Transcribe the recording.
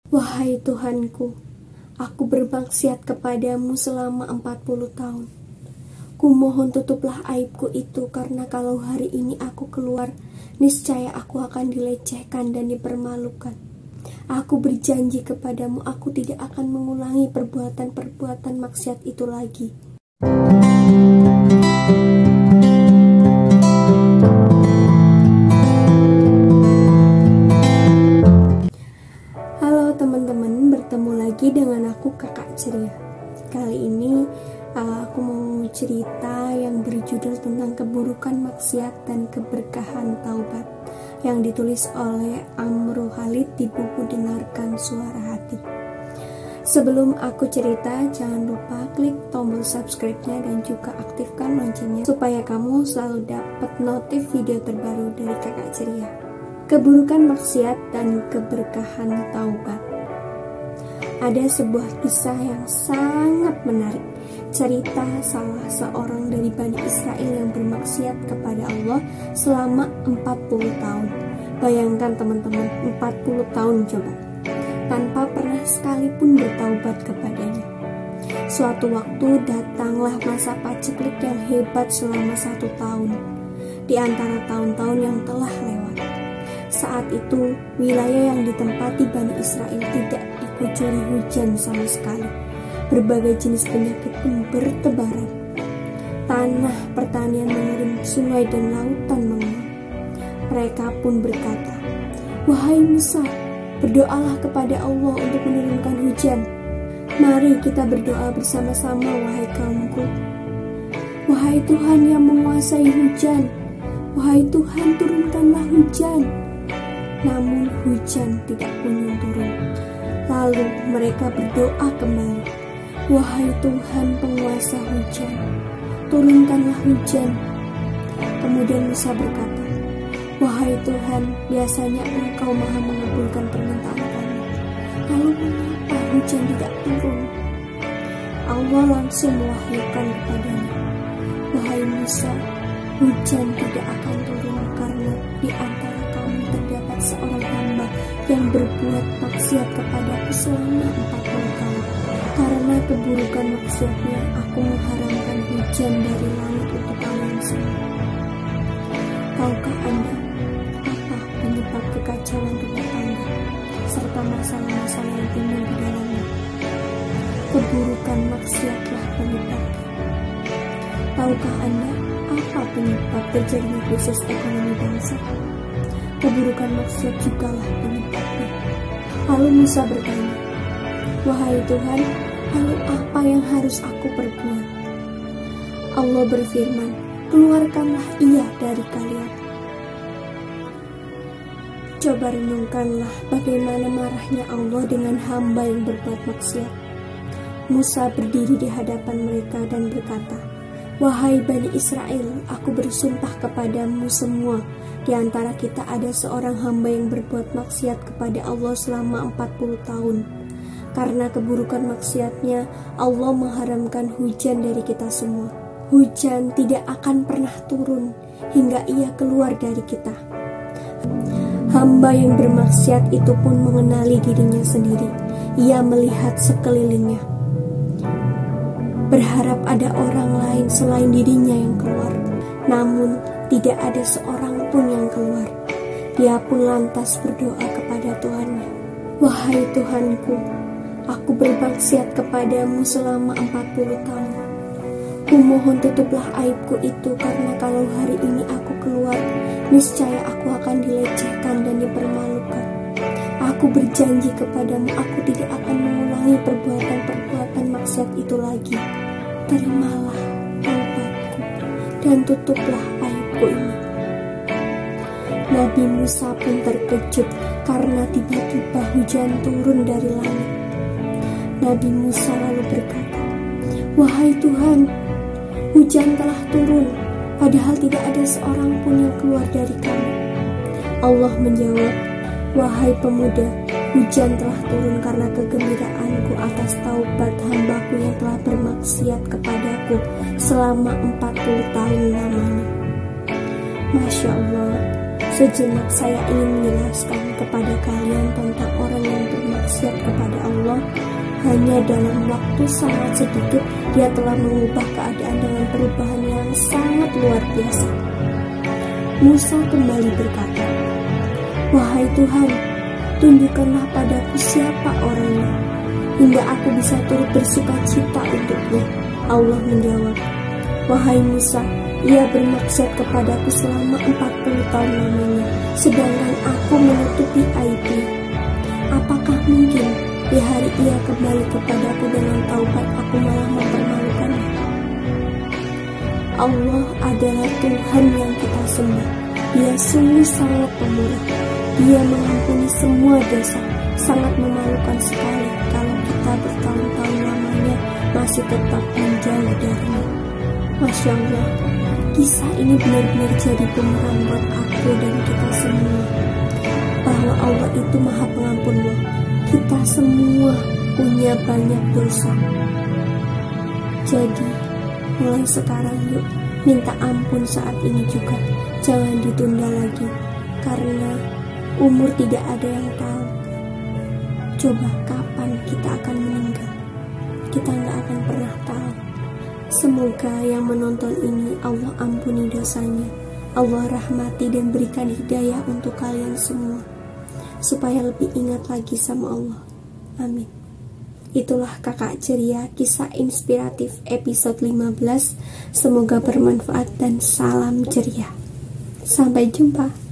Wahai Tuhanku, aku bermaksiat kepadamu selama 40 tahun. Kumohon tutuplah aibku itu, karena kalau hari ini aku keluar, niscaya aku akan dilecehkan dan dipermalukan. Aku berjanji kepadamu, aku tidak akan mengulangi perbuatan-perbuatan maksiat itu lagi. Halo teman-teman, bertemu lagi dengan aku Kakak Ceria. Kali ini aku mau cerita yang berjudul tentang keburukan maksiat dan keberkahan taubat, yang ditulis oleh Amru Khalid di buku Dengarkan Suara Hati. Sebelum aku cerita, jangan lupa klik tombol subscribe-nya dan juga aktifkan loncengnya supaya kamu selalu dapat notif video terbaru dari Kakak Ceria. Keburukan maksiat dan keberkahan taubat. Ada sebuah kisah yang sangat menarik, cerita salah seorang dari Bani Israel yang bermaksiat kepada Allah selama 40 tahun. Bayangkan teman-teman, 40 tahun coba, tanpa pernah sekalipun bertaubat kepadanya. Suatu waktu datanglah masa paceklik yang hebat selama 1 tahun, di antara tahun-tahun yang telah lewat. Saat itu, wilayah yang ditempati Bani Israel tidak dikucuri hujan sama sekali. Berbagai jenis penyakit pun bertebaran. Tanah pertanian mengering, sungai dan lautan menguap. Mereka pun berkata, "Wahai Musa, berdoalah kepada Allah untuk menurunkan hujan. Mari kita berdoa bersama-sama, wahai kaumku. Wahai Tuhan yang menguasai hujan, wahai Tuhan, turunkanlah hujan." Namun hujan tidak kunjung turun. Lalu mereka berdoa kembali, "Wahai Tuhan penguasa hujan, turunkanlah hujan." Kemudian Musa berkata, "Wahai Tuhan, biasanya Engkau maha mengabulkan permintaan kami. Lalu mengapa hujan tidak turun?" Allah langsung mewahyukan kepadanya, "Wahai Musa, hujan tidak akan turun karena di antara kamu terdapat seorang hamba yang berbuat maksiat kepadaku selama 40 tahun. Karena keburukan maksiatnya, aku mengharamkan hujan dari langit untuk kalian semua." Tahukah Anda apa penyebab kekacauan rumah tangga serta masalah-masalah yang timbul di dalamnya? Keburukan maksiatlah penyebabnya. Tahukah Anda apa penyebab terjadinya krisis ekonomi bangsa? Keburukan maksiat jugalah penyebabnya. Lalu Musa bertanya, "Wahai Tuhan, lalu apa yang harus aku perbuat?" Allah berfirman, "Keluarkanlah ia dari kalian." Coba renungkanlah bagaimana marahnya Allah dengan hamba yang berbuat maksiat. Musa berdiri di hadapan mereka dan berkata, "Wahai Bani Israel, aku bersumpah kepadamu semua, di antara kita ada seorang hamba yang berbuat maksiat kepada Allah selama 40 tahun. Karena keburukan maksiatnya, Allah mengharamkan hujan dari kita semua. Hujan tidak akan pernah turun hingga ia keluar dari kita." Hamba yang bermaksiat itu pun mengenali dirinya sendiri. Ia melihat sekelilingnya, berharap ada orang lain selain dirinya yang keluar. Namun tidak ada seorang pun yang keluar. Dia pun lantas berdoa kepada Tuhannya, "Wahai Tuhanku, aku bermaksiat kepadamu selama 40 tahun. Kumohon tutuplah aibku itu, karena kalau hari ini aku keluar, niscaya aku akan dilecehkan dan dipermalukan. Aku berjanji kepadamu, aku tidak akan mengulangi perbuatan-perbuatan maksiat itu lagi. Terimalah taubatku dan tutuplah aibku ini." Nabi Musa pun terkejut karena tiba-tiba hujan turun dari langit. Nabi Musa lalu berkata, "Wahai Tuhan, hujan telah turun, padahal tidak ada seorang pun yang keluar dari kami." Allah menjawab, "Wahai pemuda, hujan telah turun karena kegembiraanku atas taubat hambaku yang telah bermaksiat kepadaku selama 40 tahun lamanya." Masya Allah, sejenak saya ingin menjelaskan kepada kalian tentang orang yang bermaksiat Hanya dalam waktu sangat sedikit, dia telah mengubah keadaan dengan perubahan yang sangat luar biasa. Musa kembali berkata, "Wahai Tuhan, tunjukkanlah padaku siapa orangnya, hingga aku bisa turut bersuka cita untuknya." Allah menjawab, "Wahai Musa, ia bermaksud kepadaku selama 40 tahun lamanya, sedangkan aku menutupi aibnya. Apakah mungkin di hari ia kembali kepadaku dengan taubat, aku malah mempermalukannya?" Allah adalah Tuhan yang kita sembah. Dia sungguh sangat pemurah. Dia mengampuni semua dosa. Sangat memalukan sekali kalau kita bertahun-tahun lamanya masih tetap menjauh darinya. Masya Allah, kisah ini benar-benar jadi pemeran buat aku dan kita semua, bahwa Allah itu Maha Pengampun loh. Kita semua punya banyak dosa. Jadi mulai sekarang yuk minta ampun saat ini juga. Jangan ditunda lagi, karena umur tidak ada yang tahu. Coba kapan kita akan meninggal, kita nggak akan pernah tahu. Semoga yang menonton ini Allah ampuni dosanya, Allah rahmati dan berikan hidayah untuk kalian semua, supaya lebih ingat lagi sama Allah. Amin. Itulah Kakak Ceria, kisah inspiratif episode 15. Semoga bermanfaat dan salam ceria. Sampai jumpa.